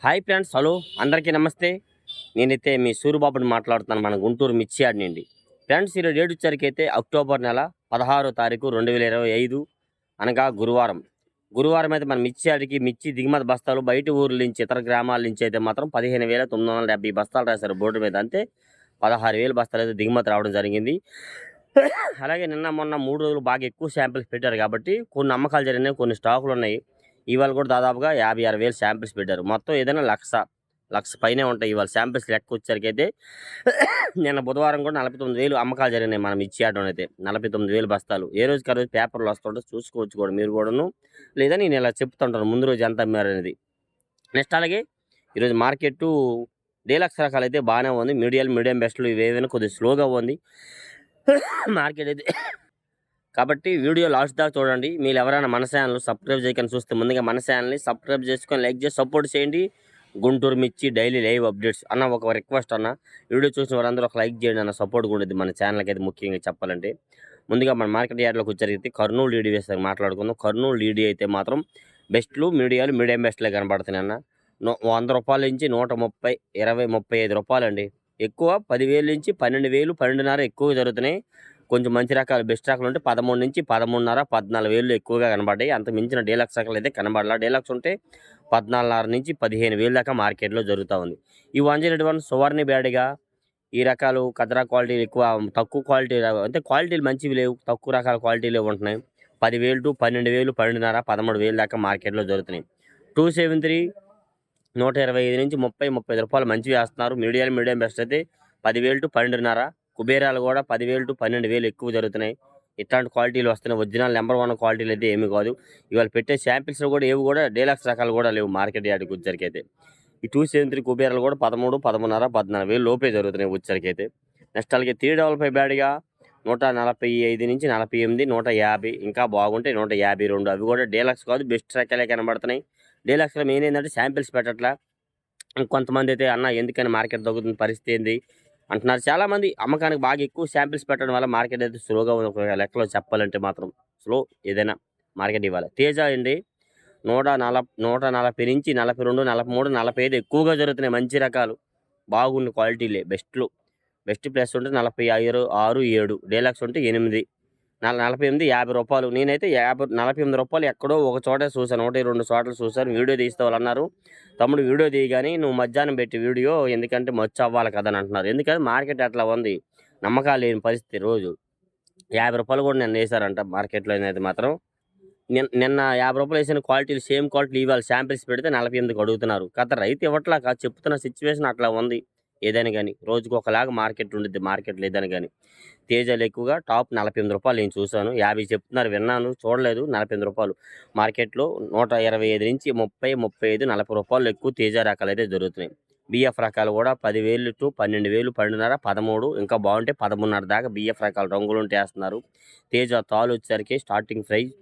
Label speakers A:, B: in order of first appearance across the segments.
A: Hi friends, hello అందరికీ నమస్తే. నేనైతే మీ సూరిబాబుని మాట్లాడుతున్నాను, మన గుంటూరు మిర్చి యార్డ్ నుండి. ఫ్రెండ్స్, ఈరోజు డేట్ వచ్చేసరికి అక్టోబర్ నెల 16వ తారీఖు 2025 అనగా గురువారం అయితే మన మిర్చి యార్డ్కి మిర్చి దిగుమతి బస్తాలు బయట ఊర్ల నుంచి ఇతర గ్రామాల నుంచి అయితే మాత్రం 15,970 బస్తాలు రాశారు బోర్డు మీద. అంతే 16,000 బస్తాలు అయితే దిగుమతి రావడం జరిగింది. అలాగే నిన్న మొన్న 3 రోజులు బాగా ఎక్కువ శాంపిల్స్ పెట్టారు కాబట్టి కొన్ని అమ్మకాలు జరిగినాయి, కొన్ని స్టాకులు ఉన్నాయి. ఇవాళ కూడా దాదాపుగా 56,000 శాంపిల్స్ పెట్టారు. మొత్తం ఏదైనా లక్ష పైనే ఉంటాయి ఇవాళ శాంపిల్స్ లెక్క వచ్చేసరికి అయితే. నిన్న బుధవారం కూడా 49,000 అమ్మకాలు జరిగినాయి మనం ఇచ్చేయడం అయితే. 49,000 బస్తాలు ఏ రోజుకి ఆ రోజు పేపర్లు వస్తుంటే చూసుకోవచ్చు కూడా మీరు కూడాను. లేదా నేను ఇలా చెప్తుంటాను ముందు రోజు ఎంత అమ్మారు అనేది. నెక్స్ట్ అలాగే ఈరోజు మార్కెట్ డీలక్స్ రకాలు అయితే బాగానే ఉంది. మీడియం బెస్ట్లు ఇవేమైనా కొద్దిగా స్లోగా ఉంది మార్కెట్ అయితే. కాబట్టి వీడియో లాస్ట్ దాకా చూడండి. మీరు ఎవరైనా మన ఛానల్ సబ్స్క్రైబ్ చేయకుండా చూస్తే ముందుగా మన ఛానల్ని సబ్స్క్రైబ్ చేసుకొని లైక్ చేసి సపోర్ట్ చేయండి. గుంటూరు మిర్చి డైలీ లైవ్ అప్డేట్స్ అన్న ఒక రిక్వెస్ట్ అన్న, వీడియో చూసిన వారందరూ ఒక లైక్ చేయండి అన్న, సపోర్ట్గా ఉండేది మన ఛానల్కి అయితే. ముఖ్యంగా చెప్పాలంటే ముందుగా మన మార్కెట్ యార్డ్లోకి వచ్చేసరికి కర్నూలు లీడీ వేస్తారు మాట్లాడుకుందాం. కర్నూలు లీడీ అయితే మాత్రం బెస్ట్లు మీడియం బెస్ట్లే కనబడుతున్నాయి అన్న. 100 రూపాయల నుంచి 130, 20, 35 రూపాయలు అండి. ఎక్కువ 10,000 నుంచి 12,000, 12,500 ఎక్కువ జరుగుతున్నాయి. కొంచెం మంచి రకాలు బెస్ట్ రకాలు ఉంటే 13 నుంచి 13,500, 14,000 ఎక్కువగా కనబడ్డాయి. అంత మించిన డీలక్స్ రకాలు అయితే కనబడాల. డీలక్స్ ఉంటే 14,500 నుంచి 15,000 దాకా మార్కెట్లో జరుగుతూ ఉంది. ఈ 101 సువర్ణ బ్యాడిగా ఈ రకాలు కదరా క్వాలిటీలు ఎక్కువ, తక్కువ క్వాలిటీ అంటే క్వాలిటీలు మంచివి లేవు, తక్కువ రకాల క్వాలిటీలు ఉంటున్నాయి. 10,000 టు 12,000, 12,500, 13,000 దాకా మార్కెట్లో జరుగుతున్నాయి. 273 125 నుంచి 30, 35 రూపాయలు మంచివి వేస్తున్నారు. మీడియం బెస్ట్ అయితే 10,000 టు 12,500. కుబేరాలు కూడా 10,000 టు 12,000 ఎక్కువ జరుగుతున్నాయి. ఇట్లాంటి క్వాలిటీలు వస్తున్నాయి. ఒరిజినల్ నెంబర్ 1 క్వాలిటీలు అయితే ఏమి కాదు. ఇవాళ పెట్టే శాంపిల్స్లో కూడా ఏవి కూడా డీలక్స్ రకాలు కూడా లేవు మార్కెట్ యార్డ్కి వచ్చరికి అయితే. ఈ 273 కుబేరాలు కూడా 13, 13,500, 14,000 లోపే జరుగుతున్నాయి వచ్చరికి అయితే. నెక్స్ట్ అలాగే 355 బ్యాడ్గా 145 నుంచి 48, 150, ఇంకా బాగుంటే 152. అవి కూడా డీలక్స్ కాదు, బెస్ట్ రకాలే కనబడుతున్నాయి. డీలక్స్లో మెయిన్ ఏంటంటే శాంపిల్స్ పెట్టట్లా. కొంతమంది అయితే అన్న ఎందుకని మార్కెట్ తగ్గుతుంది, పరిస్థితి ఏంది అంటున్నారు. చాలామంది అమ్మకానికి బాగా ఎక్కువ శాంపిల్స్ పెట్టడం వల్ల మార్కెట్ అయితే స్లోగా ఉంది. ఒక లెక్కలో చెప్పాలంటే మాత్రం స్లో ఏదైనా మార్కెట్ ఇవ్వాలి. తేజ అండి 140 నుంచి 42, 43, 45 ఎక్కువగా జరుగుతున్నాయి. మంచి రకాలు బాగున్న క్వాలిటీలే బెస్ట్ ప్లస్ ఉంటే 45, 6, 7, డీలక్స్ ఉంటే 8, 48, 50 రూపాయలు. నేనైతే 48 రూపాయలు ఎక్కడో ఒక చోట చూశాను, 1-2 చోట్ల చూశాను. వీడియో తీస్తే వాళ్ళు అన్నారు, తమ్ముడు వీడియో తీయగాని నువ్వు మధ్యాహ్నం పెట్టి వీడియో ఎందుకంటే మచ్చు అవ్వాలి కదా అని అంటున్నారు. ఎందుకంటే మార్కెట్ అట్లా ఉంది, నమ్మకాలు లేని పరిస్థితి. రోజు 50 రూపాయలు కూడా నిన్న వేశారంట మార్కెట్లో అయితే మాత్రం. నిన్న 50 రూపాయలు వేసిన క్వాలిటీలు సేమ్ క్వాలిటీలు ఇవాళ శాంపిల్స్ పెడితే 48కి అడుగుతున్నారు. కథ రైతు ఇవ్వట్లా, చెప్తున్న సిచ్యువేషన్ అట్లా ఉంది. ఏదైనా కానీ రోజుకు ఒకలాగా మార్కెట్ ఉండిద్ది మార్కెట్లో ఏదైనా కానీ. తేజాలు ఎక్కువగా టాప్ 48 రూపాయలు నేను చూశాను. 50 చెప్తున్నారు, విన్నాను, చూడలేదు. 48 రూపాయలు మార్కెట్లో 125 నుంచి 30, 35, 40 రూపాయలు ఎక్కువ తేజ రకాలు అయితే జరుగుతున్నాయి. బిఎఫ్ రకాలు కూడా 10,000 టు 12,000, 12,500, 13, ఇంకా బాగుంటే 13,500 దాకా బిఎఫ్ రకాలు రంగులు ఉంటే వేస్తున్నారు. తేజ తాలు వచ్చేసరికి స్టార్టింగ్ ప్రైస్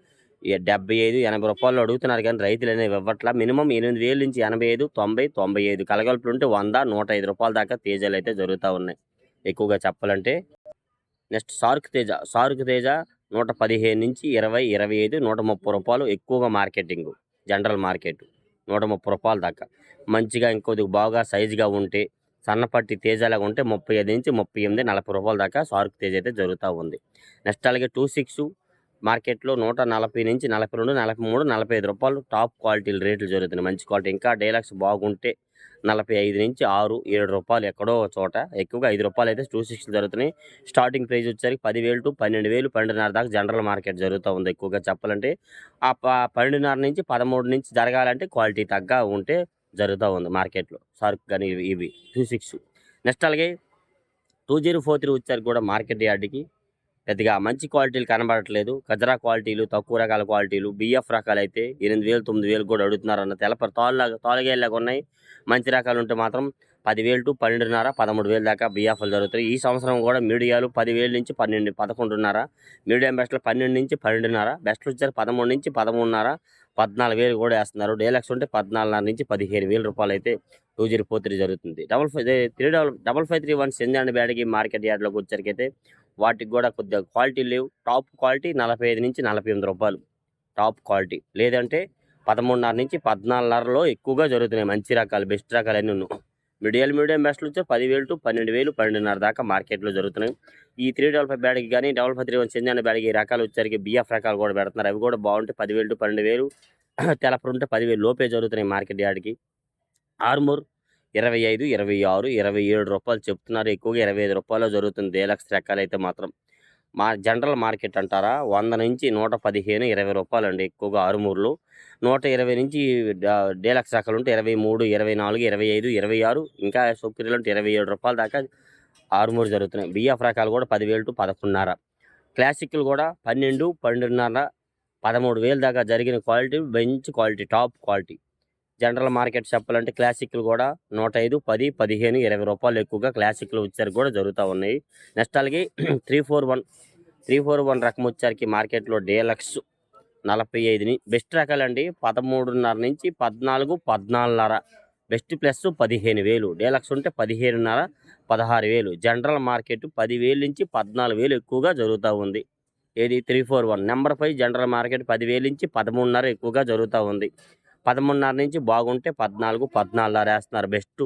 A: 75, 80 రూపాయలు అడుగుతున్నారు. కానీ రైతులు అనేవి ఇవ్వట్లా. మినిమం 8,000 నుంచి 85, 90, 95 కలగలుపులు ఉంటే 100, 105 రూపాయల దాకా తేజాలు అయితే జరుగుతూ ఉన్నాయి ఎక్కువగా చెప్పాలంటే. నెక్స్ట్ సార్క్ తేజ 115 నుంచి 20, 25, 130 రూపాయలు ఎక్కువగా మార్కెటింగ్. జనరల్ మార్కెట్ 130 రూపాయల దాకా. మంచిగా ఇంకొద్దిగా బాగా సైజుగా ఉంటే సన్నపట్టి తేజలాగా ఉంటే 35 నుంచి 38, 40 రూపాయల దాకా సార్క్ తేజ అయితే జరుగుతూ ఉంది. నెక్స్ట్ అలాగే 26 మార్కెట్లో 140 నుంచి 42, 43, 45 రూపాయలు టాప్ క్వాలిటీలు రేట్లు జరుగుతున్నాయి. మంచి క్వాలిటీ ఇంకా డీలక్స్ బాగుంటే 45 నుంచి 6, 7 రూపాయలు ఎక్కడో చోట. ఎక్కువగా 5 రూపాయలు అయితే 260 జరుగుతున్నాయి. స్టార్టింగ్ ప్రైస్ వచ్చేసరికి 10,000 టు 12,000, 12,500 దాకా జనరల్ మార్కెట్ జరుగుతూ ఉంది ఎక్కువగా చెప్పాలంటే. ఆ 12,500 నుంచి 13 నుంచి జరగాలంటే క్వాలిటీ తగ్గ ఉంటే జరుగుతూ ఉంది మార్కెట్లో సార్క్ కానీ ఇవి 26. నెక్స్ట్ అలాగే 2043 వచ్చారు కూడా మార్కెట్ యార్డ్కి పెద్దగా మంచి క్వాలిటీలు కనబడట్లేదు. కజరా క్వాలిటీలు, తక్కువ రకాల క్వాలిటీలు, బిఎఫ్ రకాలు అయితే 8,000, 9,000 కూడా అడుగుతున్నారు అన్న. తెలప తాలుగాయలాగా ఉన్నాయి. మంచి రకాలు ఉంటే మాత్రం 10,000 టు 12,500, 13,000 దాకా బిఎఫ్లు జరుగుతాయి. ఈ సంవత్సరం కూడా మీడియాలు 10,000 నుంచి 12, 11,500, మీడియం బెస్ట్లు 12 నుంచి 12,500, బెస్ట్లు వచ్చారు 13 నుంచి 13,500, 14,000 కూడా వేస్తున్నారు. డీలక్స్ ఉంటే 14,500 నుంచి 15,000 రూపాయలు అయితే 2043 జరుగుతుంది. 5531 సెంజాండ్ బ్యాడ్కి మార్కెట్ యార్డ్లోకి వచ్చరికి అయితే వాటికి కూడా కొద్దిగా క్వాలిటీ లేవు. టాప్ క్వాలిటీ 45 నుంచి 48 రూపాయలు టాప్ క్వాలిటీ. లేదంటే 13.5 నుంచి 14.5లో ఎక్కువగా జరుగుతున్నాయి మంచి రకాలు, బెస్ట్ రకాలు అన్నీ ఉన్నాయి. మీడియం బెస్ట్లు వచ్చి 10,000 టు 12,000, 12.5 దాకా మార్కెట్లో జరుగుతున్నాయి. ఈ 355 బ్యాడ్కి కానీ 5531 సింజాన బ్యాడ్కి ఈ రకాలు వచ్చరికి బిఎఫ్ రకాలు కూడా పెడుతున్నారు. అవి కూడా బాగుంటాయి. 10,000 టు 12,000, తెలపరు ఉంటే 10,000 లోపే జరుగుతున్నాయి మార్కెట్ యార్డ్కి. ఆర్మూర్ 25, 26, 27 రూపాయలు చెప్తున్నారు. ఎక్కువగా 25 రూపాయలు జరుగుతుంది డీలక్స్ రకాలు అయితే మాత్రం. జనరల్ మార్కెట్ అంటారా 100 నుంచి 115, 20 రూపాయలు అండి ఎక్కువగా ఆరుమూరులో. 120 నుంచి డీలక్స్ రకాలు ఉంటే 23, 24, 25, 26, ఇంకా సూపీరియర్లు ఉంటే 27 రూపాయల దాకా ఆరుమూరు జరుగుతున్నాయి. బిఎఫ్ రకాలు కూడా 10,000 టు 11.5. క్లాసిక్లు కూడా 12, 12.5, 13,000 దాకా జరిగిన క్వాలిటీ, మంచి quality, top quality. General market చెప్పాలంటే క్లాసిక్లు కూడా 105, 10, 15, 20 రూపాయలు ఎక్కువగా క్లాసిక్లు వచ్చారు కూడా జరుగుతూ ఉన్నాయి. నెక్స్ట్ అలాగే 341 రకం వచ్చారికి మార్కెట్లో డీలక్స్ 45 బెస్ట్ రకాలండి. 13.5 నుంచి 14, 14.5 బెస్ట్ ప్లస్ 15,000. డీలక్స్ ఉంటే 15.5, 16,000. జనరల్ మార్కెట్ 10,000 నుంచి 14,000 ఎక్కువగా జరుగుతూ ఉంది. ఏది 341 నెంబర్ 5 జనరల్ మార్కెట్ 10,000 నుంచి 13.5 ఎక్కువగా జరుగుతూ ఉంది. 13.5 నుంచి బాగుంటే 14, 14.5 వేస్తున్నారు. బెస్ట్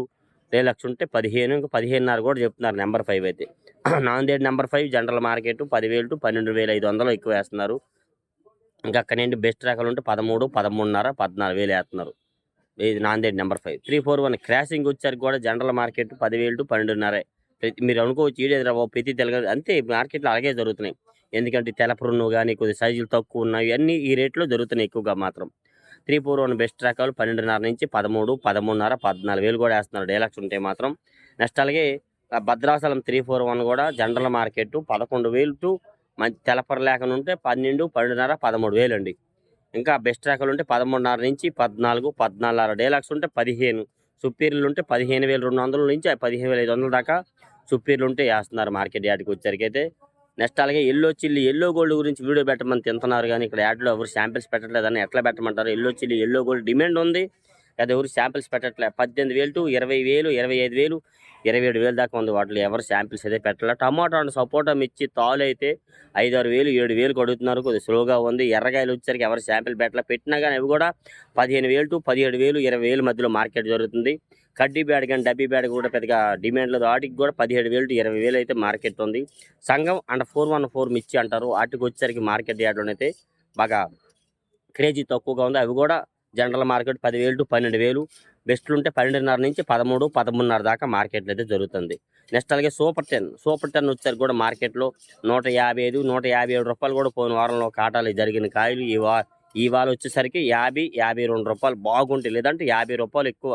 A: డీలక్స్ ఉంటే 15, ఇంకా 15.5 కూడా చెప్తున్నారు నెంబర్ 5 అయితే. Nanded number 5 general market 10,000 to 12,500 ఎక్కువ వేస్తున్నారు. ఇంకా అక్కడ నుండి బెస్ట్ రకాలు ఉంటే 13, 13.5, 14,000 వేస్తున్నారు. ఇది నాందేడ్ నెంబర్ 5. 341 క్రాసింగ్ వచ్చారు కూడా జనరల్ మార్కెట్ 10,000 టు 12.5. మీరు అనుకోవచ్చు ఈడేదిరా ప్రతి తెలగ అంతే మార్కెట్లో అలాగే జరుగుతున్నాయి. ఎందుకంటే తెలపరున్ను కానీ కొద్ది సైజులు తక్కువ ఉన్నాయి, అన్నీ ఈ రేట్లో జరుగుతున్నాయి ఎక్కువగా మాత్రం. 341 బెస్ట్ రకాలు 12.5 నుంచి 13, 13.5, 14,000 కూడా వేస్తున్నారు డీలక్స్ ఉంటే మాత్రం. నెక్స్ట్ అలాగే భద్రాచలం 341 కూడా జనరల్ మార్కెట్ 11,000 టు మంచి తెలపర లేకుండా ఉంటే 12, 12.5, 13,000 అండి. ఇంకా బెస్ట్ రకాలు ఉంటే 13.5 నుంచి 14, 14.5 డీలక్స్ ఉంటే 15, సుపీరియర్లు ఉంటే 15,200 నుంచి 15,500 దాకా సుపీరియర్లు ఉంటే వేస్తున్నారు మార్కెట్ యార్డ్కి వచ్చరికి అయితే. నెక్స్ట్ అలాగే ఎల్లో చిల్లీ, ఎల్లో గోల్డ్ గురించి వీడియో పెట్టమని తింటున్నారు కానీ ఇక్కడ యాడ్లో ఎవరు శాంపిల్స్ పెట్టట్లేదని ఎట్లా పెట్టమంటారు? Yellow chilli, yellow gold demand ఉంది, అది ఎవరు శాంపిల్స్ పెట్టట్లే. 18,000 టు 20,000, 25,000, 27,000 దాకా ఉంది. వాటిలో ఎవరు శాంపిల్స్ అయితే పెట్టలే. టమాటో అండ్ సపోటా మిర్చి తాలు అయితే 5,000, 7,000 అడుగుతున్నారు. కొద్దిగా స్లోగా ఉంది. ఎర్రగాయలు వచ్చరికి ఎవరు శాంపిల్ పెట్టలే. పెట్టినా కానీ అవి కూడా 15,000 టు 17,000, 20,000 మధ్యలో మార్కెట్ జరుగుతుంది. కడ్డీ బ్యాడ్ కానీ డబ్బీ బ్యాడ్ కూడా పెద్దగా డిమాండ్ లేదు. వాటికి కూడా 17,000 టు 20,000 అయితే మార్కెట్ ఉంది. సంఘం అండ్ 414 మిర్చి అంటారు, వాటికి వచ్చరికి మార్కెట్ యార్డ్లోనైతే బాగా క్రేజీ తక్కువగా ఉంది. అవి కూడా జనరల్ మార్కెట్ 10,000 టు 12,000, బెస్ట్లు ఉంటే 12.5 నుంచి 13, 13.5 దాకా మార్కెట్లో అయితే జరుగుతుంది. నెక్స్ట్ అలాగే సూపర్ 10 వచ్చారు కూడా మార్కెట్లో 155, 157 రూపాయలు కూడా పోయిన వారంలో కాటాలు జరిగిన కాయలు ఈ వారం వచ్చేసరికి 50, 52 రూపాయలు బాగుంటాయి, లేదంటే 50 రూపాయలు ఎక్కువ.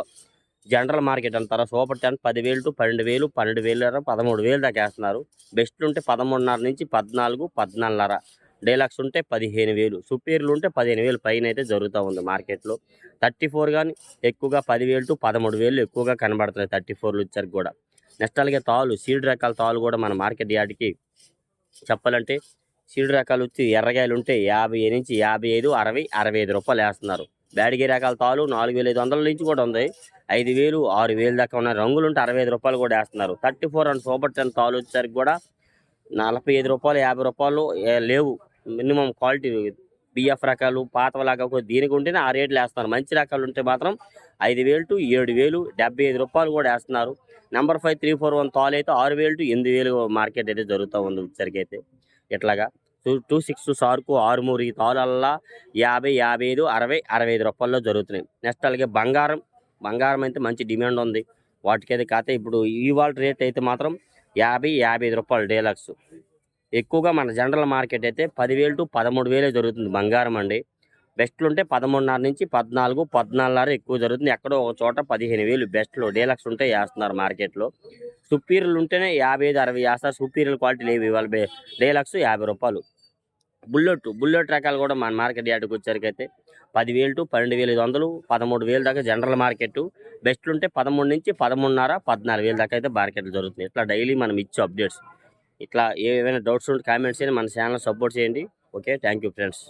A: జనరల్ మార్కెట్ అంటారా సూపర్ 10 10,000 టు 12,000, 12,000, 13,000 దాకా వేస్తున్నారు. బెస్ట్లు ఉంటే 13.5 నుంచి 14, 14.5, డీలక్స్ ఉంటే 15,000, సుపీరియర్లు ఉంటే 15,000 పైన అయితే జరుగుతూ ఉంది మార్కెట్లో. 34 కానీ ఎక్కువగా 10,000 టు 13,000 ఎక్కువగా కనబడుతున్నాయి 34లు వచ్చారు కూడా. నెక్స్ట్ అలాగే తాలు, సీడ్ రకాల తాలు కూడా మన మార్కెట్ యార్డ్కి చెప్పాలంటే సీడ్ రకాలు వచ్చి ఎర్రగాయలు ఉంటే 50 నుంచి 55, 60, 65 రూపాయలు వేస్తున్నారు. బ్యాడిగి రకాల తాలు 4,500 నుంచి కూడా ఉంది. 5,000, 6,000 దాకా ఉన్నాయి. రంగులు ఉంటే 65 రూపాయలు కూడా వేస్తున్నారు. 34 అండ్ సూపర్ 10 తాలు వచ్చేసరికి కూడా 45 రూపాయలు, 50 రూపాయలు లేవు. మినిమం క్వాలిటీ బిఎఫ్ రకాలు పాతవలాగా దీనికి ఉంటేనే ఆ రేట్లు వేస్తున్నారు. మంచి రకాలు ఉంటే మాత్రం 5,000 టు 7,000, 75 రూపాయలు కూడా వేస్తున్నారు. నెంబర్ 5 341 తాలు అయితే 6,000 టు 8,000 మార్కెట్ అయితే జరుగుతూ ఉంది వచ్చరికి అయితే. ఇట్లాగా 26 సార్కు 6 ఈ తాళల్లా 50, 55, 60, 65 రూపాయల్లో జరుగుతున్నాయి. నెక్స్ట్ అలాగే బంగారం అయితే మంచి డిమాండ్ ఉంది వాటికైతే. కాకపోతే ఇప్పుడు ఇవాళ రేట్ అయితే మాత్రం 50, 55 రూపాయలు డీలక్స్. ఎక్కువగా మన జనరల్ మార్కెట్ అయితే 10,000 టు 13,000 జరుగుతుంది బంగారం అండి. బెస్ట్లు ఉంటే 13.5 నుంచి 14, 14.5 ఎక్కువ జరుగుతుంది. ఎక్కడో ఒక చోట 15,000 బెస్ట్లు డీలక్స్ ఉంటే వేస్తున్నారు మార్కెట్లో. సుపీరియర్లు ఉంటేనే 55, 60 వేస్తారు. సుపీరియర్ క్వాలిటీ లేవు ఇవాళ. డీలక్స్ 50 రూపాయలు. బుల్లెట్ రకాలు కూడా మన మార్కెట్ యార్డ్కి వచ్చేసరికైతే 10,000 టు 12,500, 13,000 దాకా జనరల్ మార్కెట్. బెస్ట్లు ఉంటే 13 నుంచి 13.5, 14,000 దాకా అయితే మార్కెట్లు జరుగుతుంది. ఇట్లా డైలీ మనం ఇచ్చే అప్డేట్స్. ఇట్లా ఏవైనా డౌట్స్ ఉంటే కామెంట్స్ చేయండి, మన ఛానల్ సపోర్ట్ చేయండి. Okay, thank you friends.